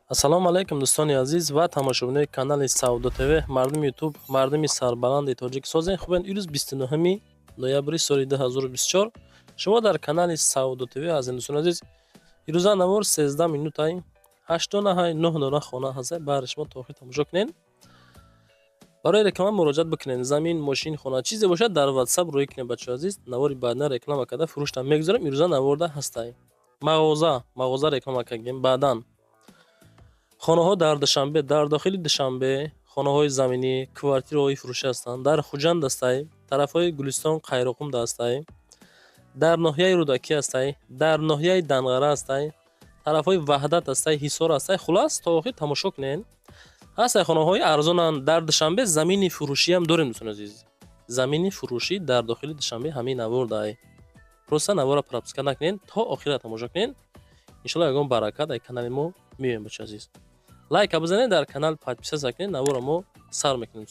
ассалому алайкум дӯстони азиз ва тамошобинони канали Саудо ТВ, мардуми ютуб, мардуми сарбаланди Тоҷикистон. Хубен, ирӯз 29 ноябри соли 2024. Шумо дар канали Саудо ТВ аз дӯстони азиз. ирӯза навор 13 минутай 8 дона хона ҳаст. Баъри шумо то охир тамошо кунед. барои реклама муроҷиат бикунед. Замин, мошин, хона чизе бошад дар WhatsApp рӯй кунед бачаҳо азиз. Навори баъдна реклама карда фурӯштан мегузорам. ирӯза наворда ҳастай. мағоза реклама кардем. баъдан хонаҳо дар Душанбе, дар дохили Душанбе, хонаҳои заминӣ, квартираҳои фурӯшӣ ҳастанд. Дар Хуҷанд ҳастай, тарафҳои Гулистон, Қайрухумда ҳастай, дар ноҳияи Рӯдакӣ ҳастай, дар ноҳияи Данғара ҳастай, тарафҳои Ваҳдат ҳастай, Ҳисор ҳастай. Хулас то охир тамошо кунед. ҳастай хонаҳои арзонанд. Дар Душанбе замини фурӯшиам дорем дӯстон азиз. Замини фурӯшӣ дар дохили Душанбе ҳамин навордай. Просто навора пропуска накунед, то охира тамошо кунед. Иншаллоҳ ягон барака дар канали мо меоем бачаҳо азиз. лайка бизанед, дар канал подписатся кунед, навора мо сар мекунем.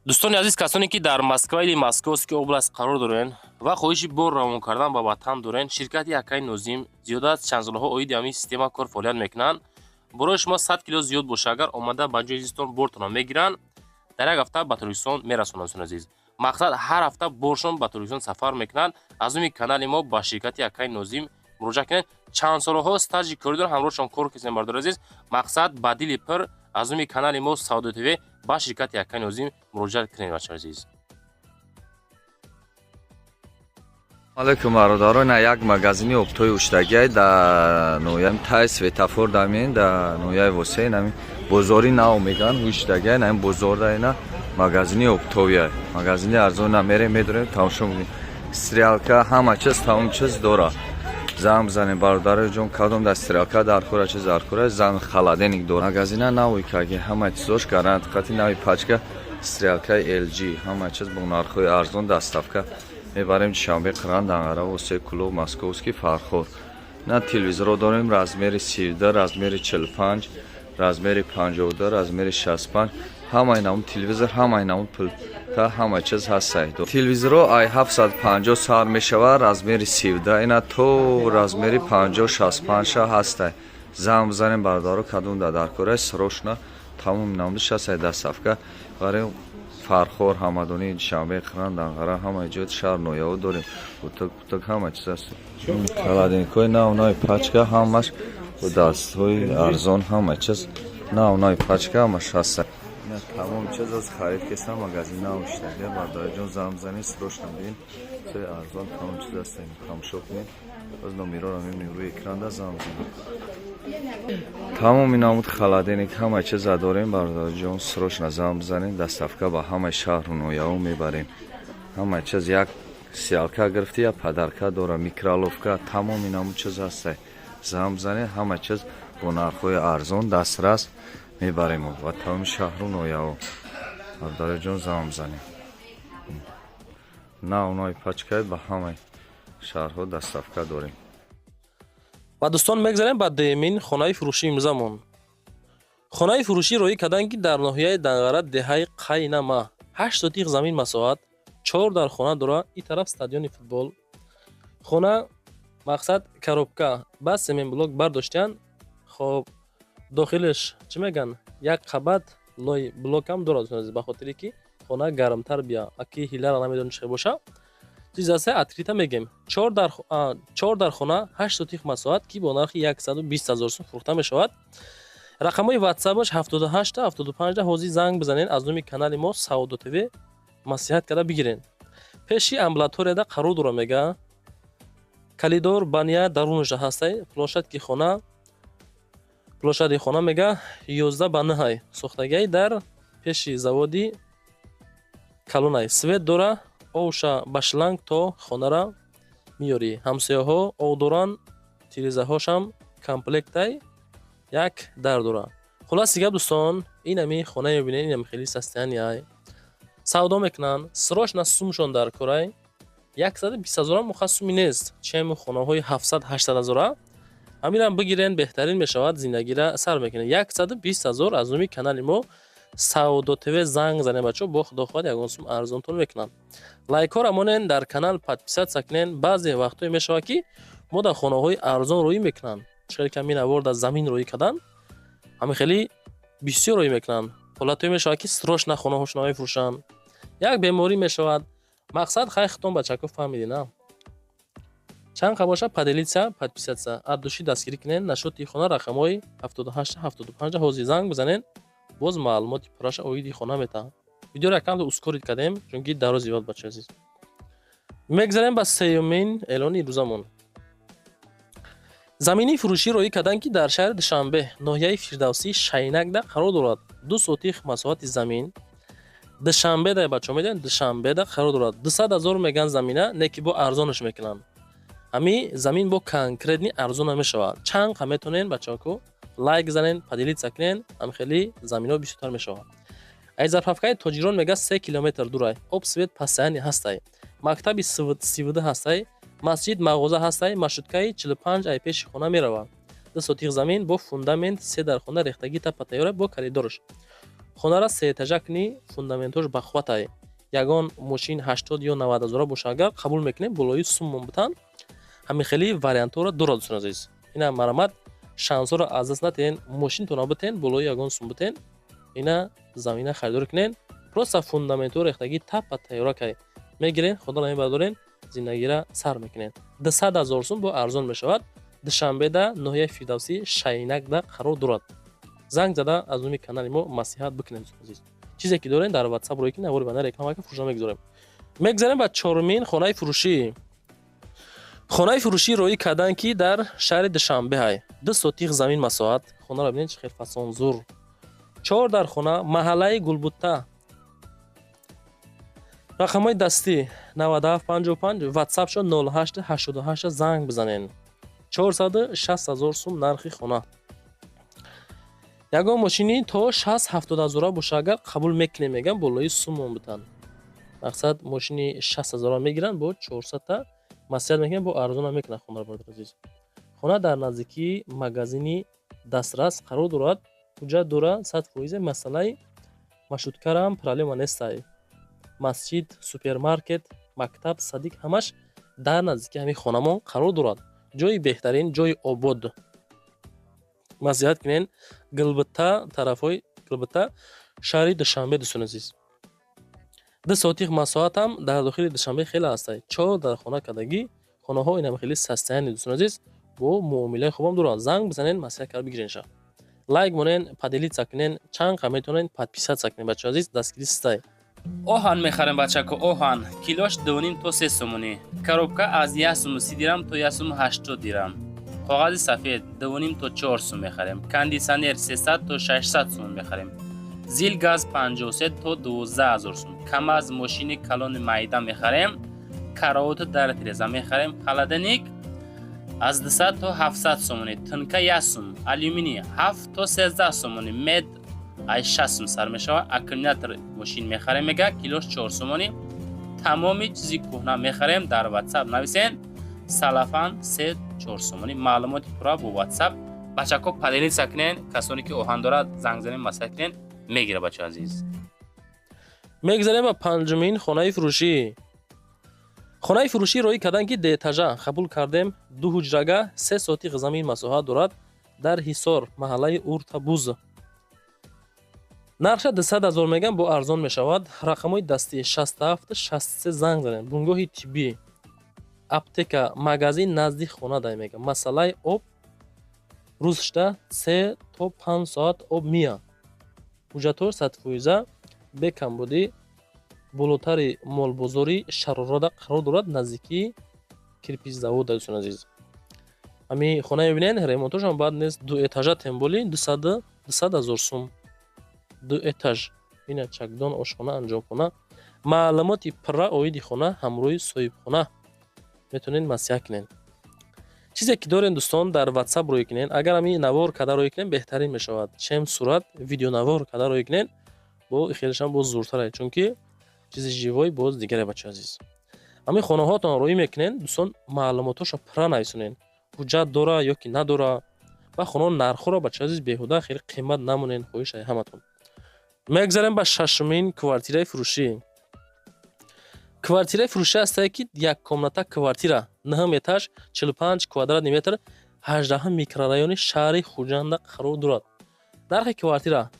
дӯстони азиз, касоне ки дар Москва или Московский област қарор дорен ва хоҳиши бор равон кардан ба ватан дорен, ширкати Акай Нозим зиёда аз чанд солҳо оиди ҳамин система кор фаъолият мекунанд. Барои шумо 100 кило зиёд боша, агар омада ба ҷои зистон бортона мегиранд, дар як ҳафта ба Торкистон мерасонанд. дӯстони азиз, мақсад ҳар ҳафта боршон ба Торкистон сафар мекунанд. аз уми канали мо ба ширкати Акай Нозим муроҷиат кунед. чанд солҳо стажи коридор ҳамроҳшон кор кардем бардор азиз. мақсад ба дили пир аз уми канали мо Саудо ТВ ба ширкати Акай Нозим муроҷиат кунед бачаҳо азиз. алайкум бародарон, як магазини оптои уштагиай дар ноҳияи тай светофор дамин дар ноҳияи восеи нами бозори нав меган уштагиай нами бозорда ина магазини оптоиай. магазини арзон намере медорем тамошо мекунем. стрелка ҳама чиз тамом чиз дора. зам бизанем бародари ҷон, кадом дар стрелка дар кора чиз дар кора зам халаденик дора. магазина нави каги ҳама чизош гарант қати нави пачка стрелкаи LG ҳама чиз бо нархҳои арзон доставка мебарем. Душанбе, Қиран, Данғара, Восей, Кулов, Московский, Фархор. на телевизорро дорем размери 32, размери 45, размери 52, размери 65. ҳамаи навъи телевизор, ҳамаи навъи пулта, ҳама чиз ҳастай. телевизорро ай 750 сар мешавад, размери 32 ина то размери 50-65 ҳастай. зам бизанем бародаро кадом дар кораи срочно тамоми навъиш ҳастай доставка барем. Фархор, Ҳамадонӣ, Душанбе, Қиран, Данғара, ҳамаи ҷои шаҳр ноҳияҳо дорем. бутак ҳама чиз аст. халадинкҳои нави пачка ҳамаш бо дастҳои арзон, ҳама чиз нави пачка ҳамаш ҳастад. тамом чиз аз харид кеса магазин навуштаги бародари ҷон зам бизанед, срочно бирин, се арзон тамом чиз аст. тамошо кунед. аз номероро мебинем рӯи экрана, зам бизанед. тамоми намуд халаденик ҳама чиза дорем бародари ҷон, срочно зам бизанед, доставка ба ҳамаи шаҳру ноҳияҳо мебарем. ҳама чиз як сиялка гирифти як падарка дора, микроловка, тамоми намуд чиз ҳастай. зам бизанед, ҳама чиз бо нархҳои арзон дастрас мебарем ва тамоми шаҳру ноҳияҳо. бародари ҷон зам бизанед. нави пачкаи ба ҳамаи шаҳрҳо доставка дорем. ба дӯстон мегзарем ба дуюмин хонаи фурӯшӣ имрӯзамон. хонаи фурӯшӣ роӣ карданд ки дар ноҳияи Данғара, деҳаи Қайнама 8 сотиқ замин масоҳат, 4 дар хона дора. ин тараф стадиони футбол. хона мақсад коробка ба семен блок бардоштанд. хоб дохилаш чӣ меган, як қабат лои блокам дорад, ба хотире ки хона гармтар бия, аки ҳилара намедонем чӣ боша чиз аст, открита мегем. 4 дар хона 8 сотиқ масоҳат ки бо нархи 120 000 сум фурӯхта мешавад. рақамҳои WhatsApp-аш 78 75 ҳозир занг бизанед. аз номи канали мо Саудо ТВ маслиҳат карда бигирен. пеши амбулаторияда қарор дора мега. калидор бания дарунашда ҳастай. плошади хона мега 11 ба 9 сохтагиай дар пеши заводи калонай. свет дора, овша ба шланг то хонара миёрӣ. ҳамсояҳо ов доранд, тирезаҳошам комплектай як дар дора. хулоси гап дӯстон, ин ҳами хона мебинед, ин ҳами хеле састаяй савдо мекунанд. срочно сумшон дар корай 120 000 мухассуми нест. чему хонаҳои 700-800 000 ҳаминам бигирен, беҳтарин мешавад, зиндагиро сар мекунед. 120 000 аз уми канали мо Саудо ТВ занг занед бачаҳо, бо худохоҳад ягон сум арзонтон мекунанд. лайкҳоро монен, дар канал подписатся кунед. баъзе вақтҳое мешавад ки мо дар хонаҳои арзон рӯӣ мекунанд. чикари ки ҳамин аварда замин рӯӣ кардан ҳамин хеле бисёр рӯӣ мекунанд. ҳолатое мешавад ки срочно хонаҳошон мефурӯшанд. як беморӣ мешавад. мақсад хай хитон бачако фаҳмидӣ на. чанд қа боша поделитсия подписатсия ад души дастгирӣ кунен нашоти хона рақамҳои 78-75 ҳозир занг бизанен боз маълумоти пурраша оиди хона метаҳад. видеоро якам ускорид кардем чунки дарози вақт бачаи азиз. мегзарем ба сеюмин эълони рӯзамон. заминии фурӯшӣ роӣ кардан ки дар шаҳри душанбе ноҳияи фирдавсӣ шайнакда қарор дорад. 2 сотих масоҳати замин душанбеда бачаҳо медонед душанбеда қарор дорад. 200 000 меган замина не ки бо арзонаш мекунанд. ҳами замин бо конкретни арзон намешавад. чанд қа метонен бачаҳо лайк занен поделитсия кунен ҳам хеле заминҳо бисёртар мешавад. аз зарфафкаи тоҷирон мега 3 километр дурай. об свет постоянни ҳастай. мактаби сивд ҳастай. масҷид мағоза ҳастай. маршруткаи 45 ай пеши хона меравад. 2 сотих замин бо фундамент 3 дар хона рехтагӣ тапа тайёра бо коридорш. хонара 3 этажа куни фундаментош бахватай. ягон мошин 80 ё 90 000 боша агар қабул мекунем болои суммон бутан ҳамин хеле вариантҳоро дорад дӯстон азиз. ина марамат шансҳоро аз даст натен мошинтона бутен болои ягон сум бутен ина замина харидор кунен просто фундаментҳо рехтагӣ тапа тайёра кай мегирен ходара мебардорен зиндагиро сар мекунен. 200 000 сум бо арзон мешавад. душанбеда ноҳияи фирдавсӣ шайнакда қарор дорад. занг зада аз номи канали мо маслиҳат бикунем азиз. чизе ки дорен дар WhatsApp рӯи кунед авори бана реклама ки фурӯша мегузорем. мегзарем ба чорумин хонаи фурӯшӣ. хонаи фурӯшӣ роӣ кардан ки дар шаҳри душанбе ҳай 2 сотих замин масоҳат. хонаро бинед чӣ хел фасон зур. 4 дар хона маҳаллаи гулбутта. рақамҳои дастӣ 9755 WhatsApp шо 0888 занг бизанен. 460 000 сум нархи хона. ягон мошини то 60-70 000 боша агар қабул мекунем меган болои суммон бутан. мақсад мошини 60 000 мегиранд бо 400 та маслиҳат мекунем бо арзона мекунад хона бардор азиз. хона дар наздикии магазини дастрас қарор дорад. ҳуҷҷат дорад 100% масъалаи маршруткарам проблема нестай. масҷид супермаркет мактаб садик ҳамаш дар наздикии ҳамин хонамон қарор дорад. ҷои беҳтарин ҷои обод. маслиҳат кунен гулбутта тарафҳои гулбутта шаҳри душанбе дӯстон азиз. 2 сотих масоҳатам дар дохили душанбе хеле ҳастай. 4 дар хона кардагӣ хонаҳо инам хеле састаяни дӯстон азиз бо муомилаи хубам дорад. занг бизанен маслиҳат карда бигиренша. лайк монен поделитсия кунен чанд қа метонен подписатсия кунен бачаҳо азиз дастгири стай. оҳан мехарем бачако оҳан килош 2.5 то 3 сомонӣ коробка аз 1 сум 30 дирам то 1 сум 80 дирам коғази сафед 2.5 то 4 сум мехарем кондисионер 300 то 600 сум мехарем зил газ 53 то 12 000 сум камаз мошини калони майда мехарем караоти дар тиреза мехарем холодильник аз 200 то 700 сомонӣ тинка 1 сум алюминий 7 то 13 сомонӣ мед ай 60 сум сар мешавад. аккумулятор мошин мехарем мега килош 4 сомонӣ тамоми чизи кӯҳна мехарем дар WhatsApp нависен салафан 3-4 сомонӣ маълумоти пурра бо WhatsApp бачако поделитсия кунен касоне ки оҳан дорад занг занен маслиҳат кунен мегира бача азиз. мегзарем ба панҷумин хонаи фурӯшӣ. хонаи фурӯшӣ роӣ кардан ки детажа қабул кардем 2 ҳуҷрага 3 сотих замин масоҳат дорад дар ҳисор маҳаллаи уртабуз. нарша 200 000 меган бо арзон мешавад. рақамҳои дастӣ 67-63 занг занен. бунгоҳи тиббӣ аптека магазин назди хона дай меган. масъалаи об рӯзшта 3 то 5 соат об мия. ҳуҷҷатҳо 100% бе камбудӣ болотари молбозори шаророда қарор дорад наздикии кирпичзавода дӯстон азиз. ҳамин хона мебинен ремонтошам баъд нест 2 этажа темболи 200 000 сум 2 этаж. ина чакдон ошхона анҷомхона маълумоти пурра оиди хона ҳамроҳи соҳибхона метонен маслиҳат кунен. чизе ки дорен дӯстон дар WhatsApp рӯй кунен агар ҳамин навор карда рӯй кунен беҳтарин мешавад. чем сурат видеонавор карда рӯй кунен бо хелешам боз зуртарае чунки чизи живой боз дигаре бача азиз. ҳамин хонаҳотон рӯй мекунен дӯстон маълумотошо пурра нависонен ҳуҷҷат дора ё ки надора ва хонаҳо нархҳоро бача азиз беҳуда хеле қимат намонен хоҳишаи ҳаматон. мегзарем ба шашумин квартираи фурӯшӣ. квартираи фурӯшӣ ҳастае ки як комната квартира 9 этаж 45 квадратный метр 18 микрорайони шаҳри Хуҷанда қарор дорад. Нархи квартира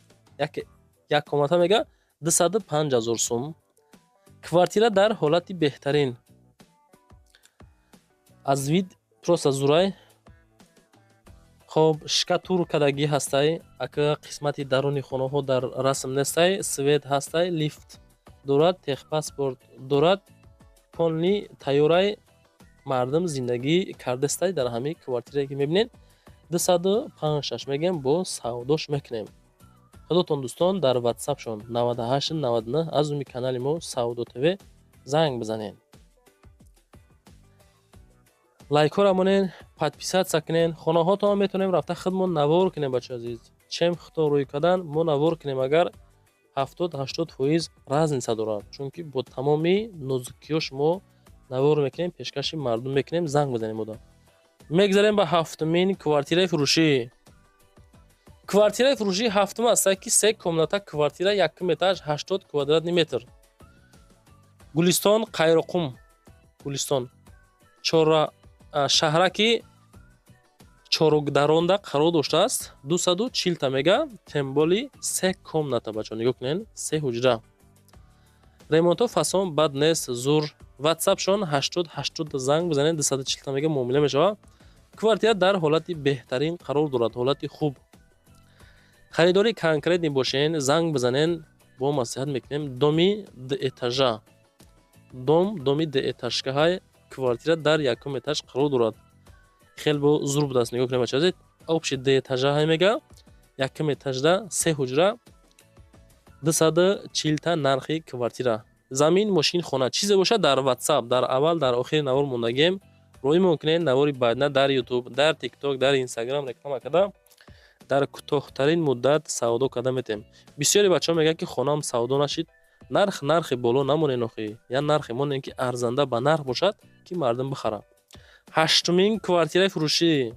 як комната мега 250,000 сум. Квартира дар ҳолати беҳтарин. Аз вид просто зурай. خب شکاتور کداگی هستی، اکا قسمتی درونی خانه ها در رسم نستی، سوید هستی، لیفت دارد، تخ پاسپورت دارد، کلی تیارای مردم زندگی کردستی در همه کوارتیری که میبینید 256 میگم با سوداش میکنیم. خداتون دوستان در واتساپ شون 98 99 از اون کانال ما سودو تیوی زنگ بزنین. لایک ها رامونین، подписаться کنین. خانه ها تا میتونیم رفته خودمون نوار کنیم بچه عزیز. چم خطا روی کردن ما نوار کنیم اگر 70-80% رزنسه دارد. چون که با تمامی نزدیکیاش ما نوار میکنیم، پیشکش مردم میکنیم، زنگ بزنیم بودا. میگذاریم به هفتمین کوارتیره فروشی. کوارتیره فروشی هفتم است که 3 کامناتا کوارتیره یکم اتاج 80 کوادرات متر. گلستان قایرقم. گلستان چهار شهرکی چهارگداراندا قرار داشته است. 240 تا میگه تمبولی 3 کامناتا بچه نگاه کنین 3 حجره. ремонто фасон бад нест зур. ватсап шон 80 занг бизанед 240 та мега муомила мешава. квартира дар ҳолати беҳтарин қарор дорад, ҳолати хуб. харидори конкретни бошен, занг бизанен, бо маслиҳат мекунем. доми дуэтажа. доми дуэтажкаҳай квартира дар якум этаж қарор дорад. хел бо зур будааст, нигоҳ кунем бача азиз. обши дуэтажаҳай мега якум этажда 3 ҳуҷра 240 та нархи квартира. замин, мошин, хона чизе боша дар ватсап, дар аввал, дар охири навор мондагем. роҳи мумкинен навори баъдна дар ютуб, дар тикток, дар инстаграм реклама карда дар кӯтоҳтарин муддат савдо карда метем. бисёре бачаҳо мегӯянд ки хонаам савдо нашид. нархи боло намонен охи. Я нархи монен ки арзанда ба нарх бошад ки мардум бихара. ҳаштумин квартираи фурӯшӣ.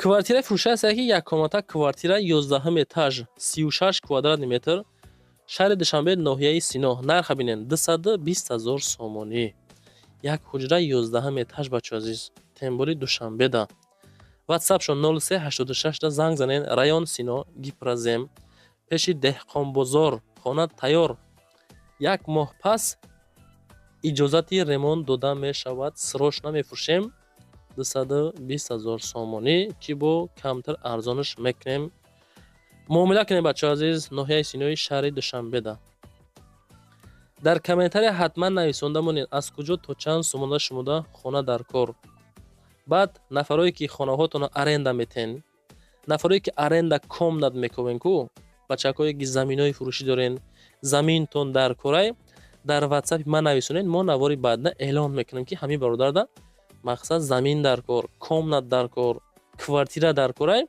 квартираи фурӯшӣ аст ки яккомата квартира 11 этаж 36 квадрат метр шаҳри душанбе ноҳияи сино. нарха бинен 220,000 сомонӣ. як ҳуҷра 11 этаж бачаҳо азиз. тембори душанбеда. ватсап шон 0386 да занг занен. район сино, гипрозем, пеши деҳқонбозор. хона тайёр. як моҳ пас иҷозати ремонт дода мешавад. срош намефурӯшем. 220,000 сомонӣ ки бо камтар арзонаш мекунем. муомила кунем бачаҳо азиз. ноҳияи синои шаҳри душанбеда. дар комментария ҳатман нависонда монед аз куҷо то чанд сомона шумода хона дар кор. баъд нафарое ки хонаҳотонро аренда метен, нафарое ки аренда комнат мековен ку бачакое ки заминои фурӯшӣ дорен, заминтон дар корай, дар ватсапи ман нависонед. мо навори баъдна эълон мекунем ки ҳамин бародарда мақсад замин дар кор, комнат дар кор, квартира дар корай.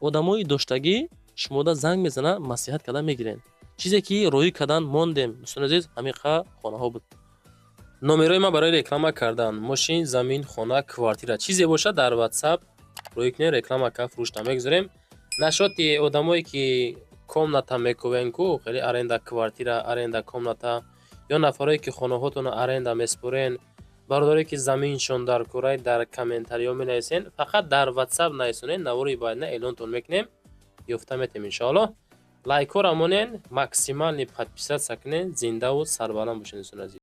одамои доштагӣ шумода занг мезана, маслиҳат карда мегирен. чизе ки роҳӣ кардан мондем. дӯстони азиз, ҳамиқа хонаҳо буд. номерои ман барои реклама кардан мошин, замин, хона, квартира чизе боша дар ватсап роҳӣ кунем, реклама ка фурӯшта мегузорем. нашоти одамое ки комната мековен ку хеле аренда квартира, аренда комната ё нафарое ки хонаҳотонро аренда меспорен, бародаре ки заминшон дар корай, дар комментариҳо менависен. фақат дар ватсап нависонен, навори баъдна эълонтон мекунем, ёфта метем иншоаллоҳ. лайкҳо рамонен, максимални подписатсия кунен. зиндаву сарбаланд бошед дӯстони азиз.